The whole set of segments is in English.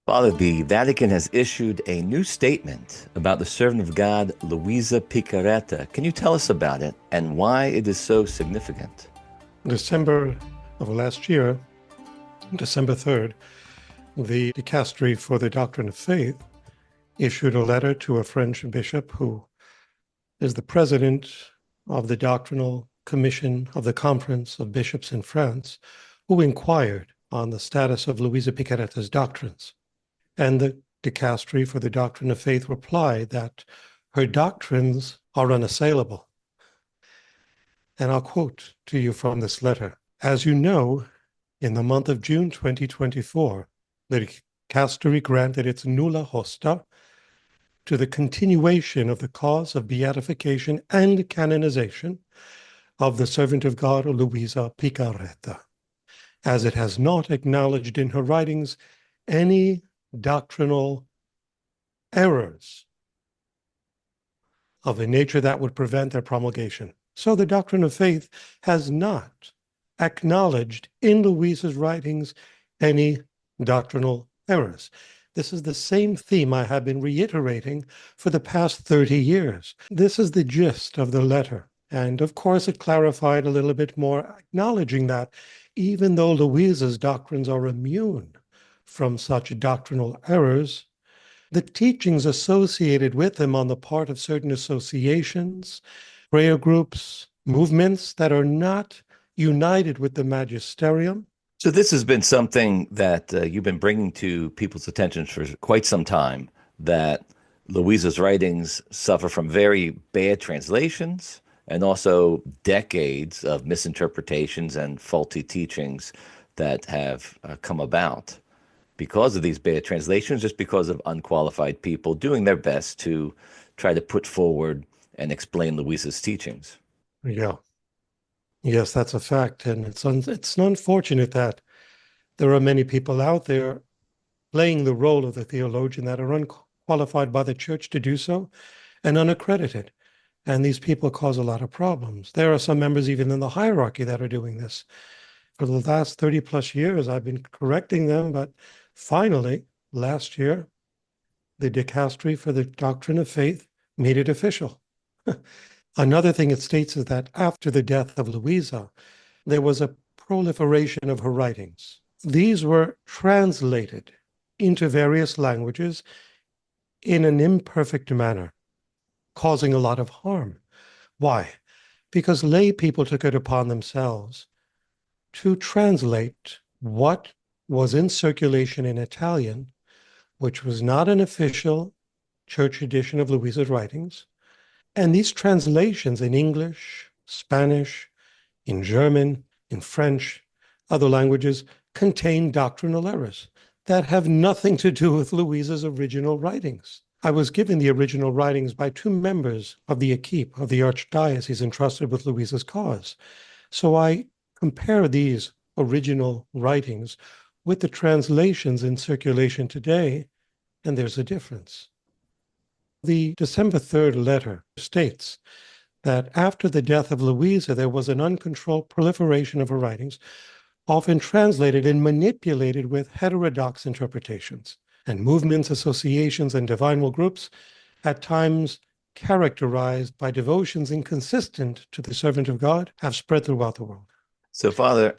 Father, the Vatican has issued a new statement about the servant of God, Luisa Piccarreta. Can you tell us about it and why it is so significant? December of last year, December 3rd, the Dicastery for the Doctrine of Faith issued a letter to a French bishop who is the president of the Doctrinal Commission of the Conference of Bishops in France, who inquired on the status of Luisa Piccarreta's doctrines. And the Dicastery for the Doctrine of Faith replied that her doctrines are unassailable. And I'll quote to you from this letter. As you know, in the month of June 2024, the Dicastery granted its Nulla Osta to the continuation of the cause of beatification and canonization of the servant of God, Luisa Piccarreta, as it has not acknowledged in her writings any doctrinal errors of a nature that would prevent their promulgation. So the doctrine of faith has not acknowledged in Luisa's writings any doctrinal errors. This is the same theme I have been reiterating for the past 30 years. This is the gist of the letter. And of course, it clarified a little bit more, acknowledging that even though Luisa's doctrines are immune from such doctrinal errors, the teachings associated with them on the part of certain associations, prayer groups, movements that are not united with the magisterium. So this has been something that you've been bringing to people's attention for quite some time, that Luisa's writings suffer from very bad translations and also decades of misinterpretations and faulty teachings that have come about because of these bad translations, just because of unqualified people doing their best to try to put forward and explain Luisa's teachings. Yeah. Yes, that's a fact. And it's unfortunate that there are many people out there playing the role of the theologian that are unqualified by the church to do so and unaccredited. And these people cause a lot of problems. There are some members even in the hierarchy that are doing this. For the last 30 plus years, I've been correcting them, but finally, last year, the Dicastery for the Doctrine of Faith made it official. Another thing it states is that after the death of Luisa, there was a proliferation of her writings. These were translated into various languages in an imperfect manner, causing a lot of harm. Why? Because lay people took it upon themselves to translate what was in circulation in Italian, which was not an official church edition of Luisa's writings. And these translations in English, Spanish, in German, in French, other languages, contain doctrinal errors that have nothing to do with Luisa's original writings. I was given the original writings by two members of the equipe of the Archdiocese entrusted with Luisa's cause. So I compare these original writings with the translations in circulation today, and there's a difference. The December 3rd letter states that after the death of Luisa, there was an uncontrolled proliferation of her writings, often translated and manipulated with heterodox interpretations, and movements, associations, and divinal groups, at times characterized by devotions inconsistent to the servant of God, have spread throughout the world. So, Father,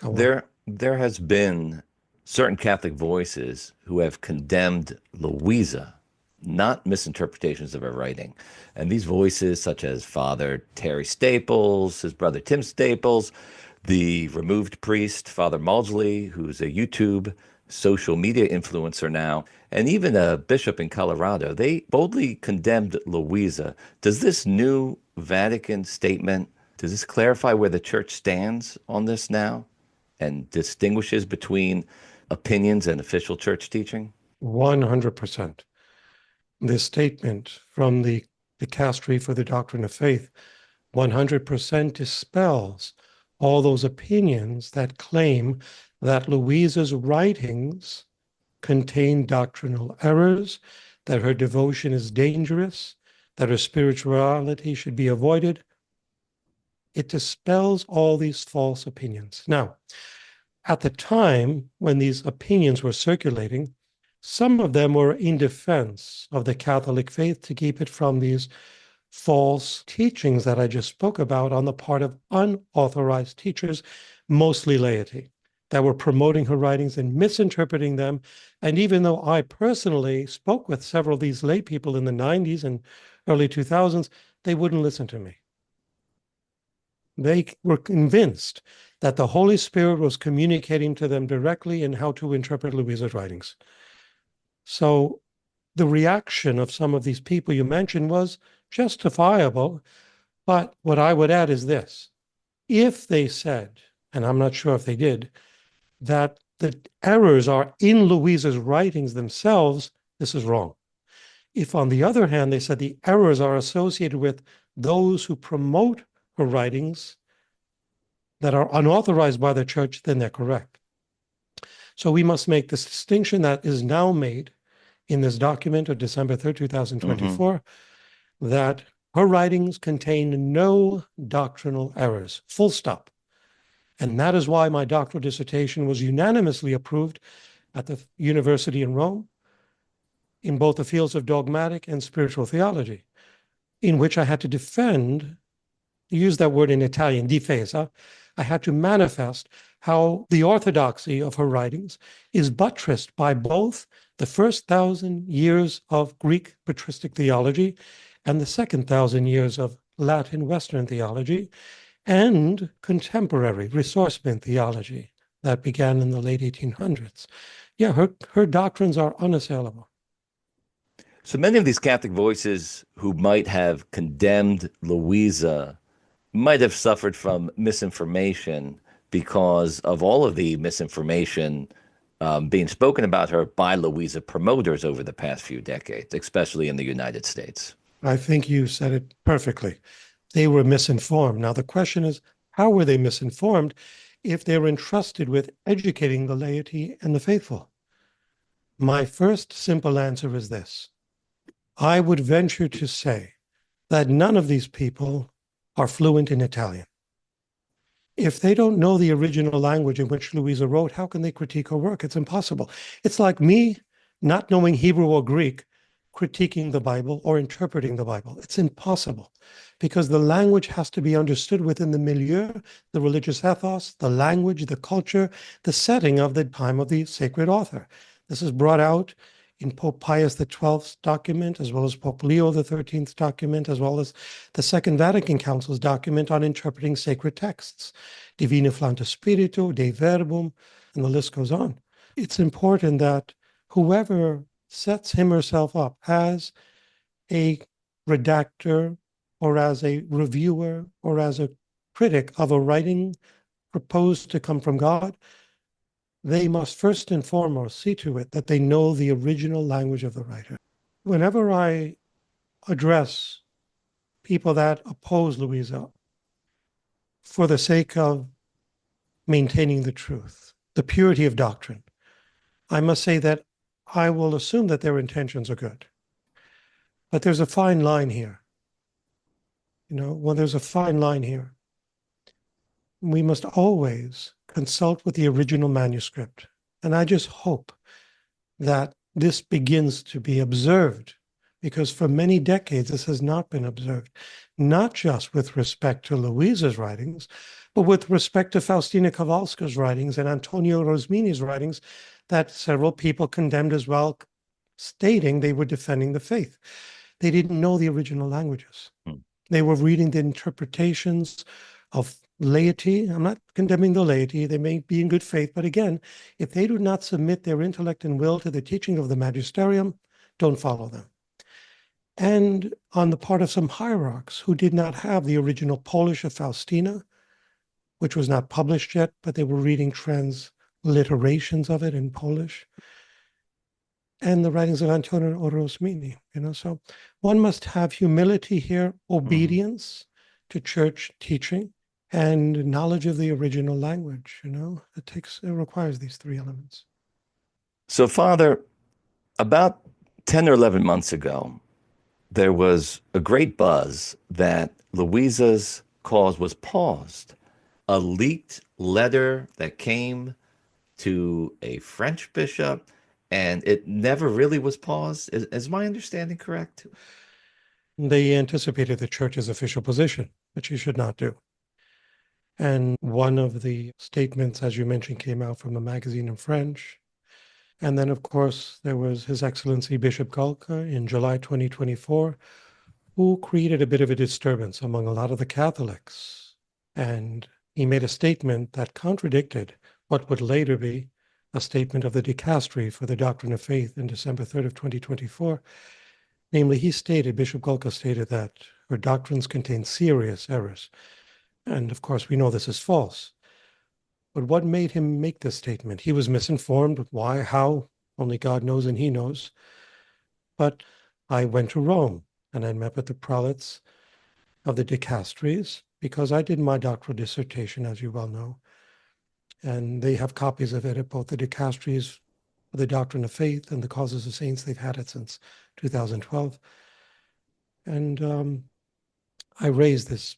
there has been certain Catholic voices who have condemned Luisa, not misinterpretations of her writing. And these voices, such as Father Terry Staples, his brother Tim Staples, the removed priest, Father Maudsley, who's a YouTube social media influencer now, and even a bishop in Colorado, they boldly condemned Luisa. Does this new Vatican statement, does this clarify where the church stands on this now and distinguishes between opinions and official church teaching? 100%. This statement from the Dicastery for the Doctrine of Faith 100% dispels all those opinions that claim that Luisa's writings contain doctrinal errors, that her devotion is dangerous, that her spirituality should be avoided. It dispels all these false opinions. Now, at the time when these opinions were circulating, Some of them were in defense of the Catholic faith to keep it from these false teachings that I just spoke about on the part of unauthorized teachers, mostly laity, that were promoting her writings and misinterpreting them. And even though I personally spoke with several of these lay people in the 90s and early 2000s, they wouldn't listen to me. They were convinced that the Holy Spirit was communicating to them directly in how to interpret Luisa's writings. So the reaction of some of these people you mentioned was justifiable. But what I would add is this. If they said, and I'm not sure if they did, that the errors are in Luisa's writings themselves, this is wrong. If, on the other hand, they said the errors are associated with those who promote her writings that are unauthorized by the church, then they're correct. So we must make this distinction that is now made in this document of December 3rd, 2024, that her writings contain no doctrinal errors, full stop. And that is why my doctoral dissertation was unanimously approved at the University in Rome in both the fields of dogmatic and spiritual theology, in which I had to defend, use that word in Italian, difesa, I had to manifest how the orthodoxy of her writings is buttressed by both the first 1,000 years of Greek patristic theology and the second 1,000 years of Latin Western theology and contemporary ressourcement theology that began in the late 1800s. Yeah, her doctrines are unassailable. So many of these Catholic voices who might have condemned Luisa might have suffered from misinformation because of all of the misinformation being spoken about her by Luisa promoters over the past few decades, especially in the United States. I think you said it perfectly. They were misinformed. Now, the question is, how were they misinformed if they were entrusted with educating the laity and the faithful? My first simple answer is this. I would venture to say that none of these people are fluent in Italian. If they don't know the original language in which Luisa wrote, how can they critique her work? It's impossible. It's like me not knowing Hebrew or Greek, critiquing the Bible or interpreting the Bible. It's impossible because the language has to be understood within the milieu, the religious ethos, the language, the culture, the setting of the time of the sacred author. This is brought out in Pope Pius XII's document, as well as Pope Leo XIII's document, as well as the Second Vatican Council's document on interpreting sacred texts, Divina Flanta Spiritu, De Verbum, and the list goes on. It's important that whoever sets him or herself up as a redactor or as a reviewer or as a critic of a writing proposed to come from God, they must first and foremost see to it that they know the original language of the writer. Whenever I address people that oppose Luisa for the sake of maintaining the truth, the purity of doctrine, I must say that I will assume that their intentions are good. But there's a fine line here. There's a fine line here. We must always consult with the original manuscript. And I just hope that this begins to be observed, because for many decades this has not been observed, not just with respect to Luisa's writings, but with respect to Faustina Kowalska's writings and Antonio Rosmini's writings that several people condemned as well, stating they were defending the faith. They didn't know the original languages. They were reading the interpretations of laity. I'm not condemning the laity. They may be in good faith, but again, if they do not submit their intellect and will to the teaching of the magisterium, don't follow them. And on the part of some hierarchs who did not have the original Polish of Faustina, which was not published yet, but they were reading transliterations of it in Polish, and the writings of Antonio Rosmini, so one must have humility here, obedience to church teaching, and knowledge of the original language. It requires these three elements. So, Father, about 10 or 11 months ago, there was a great buzz that Luisa's cause was paused. A leaked letter that came to a French bishop and it never really was paused. Is my understanding correct? They anticipated the church's official position, which you should not do. And one of the statements, as you mentioned, came out from a magazine in French. And then, of course, there was His Excellency Bishop Galka in July 2024, who created a bit of a disturbance among a lot of the Catholics. And he made a statement that contradicted what would later be a statement of the Dicastery for the Doctrine of Faith in December 3rd of 2024. Namely, Bishop Galka stated that her doctrines contain serious errors. And of course, we know this is false. But what made him make this statement? He was misinformed. Why? How? Only God knows and he knows. But I went to Rome and I met with the prelates of the dicasteries because I did my doctoral dissertation, as you well know. And they have copies of it at both the dicasteries for the Doctrine of Faith and the Causes of Saints. They've had it since 2012. And I raised this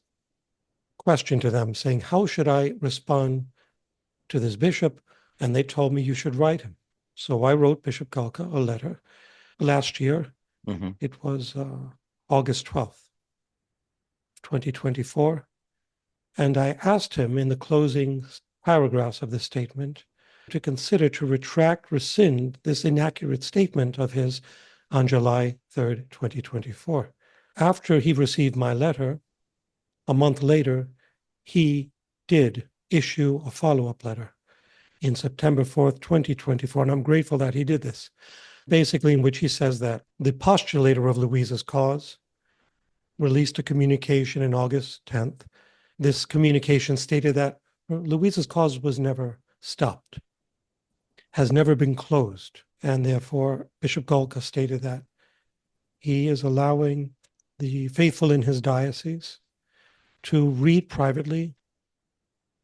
question to them saying, how should I respond to this bishop? And they told me you should write him. So I wrote Bishop Galka a letter last year. Mm-hmm. It was August 12th, 2024. And I asked him in the closing paragraphs of the statement to consider to rescind this inaccurate statement of his on July 3rd, 2024. After he received my letter, a month later, he did issue a follow-up letter in September 4th, 2024, and I'm grateful that he did this, basically in which he says that the postulator of Luisa's cause released a communication in August 10th. This communication stated that Luisa's cause was never stopped, has never been closed, and therefore Bishop Galka stated that he is allowing the faithful in his diocese to read privately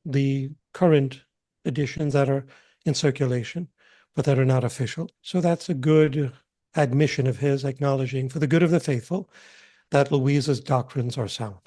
the current editions that are in circulation, but that are not official. So that's a good admission of his acknowledging, for the good of the faithful, that Luisa's doctrines are sound.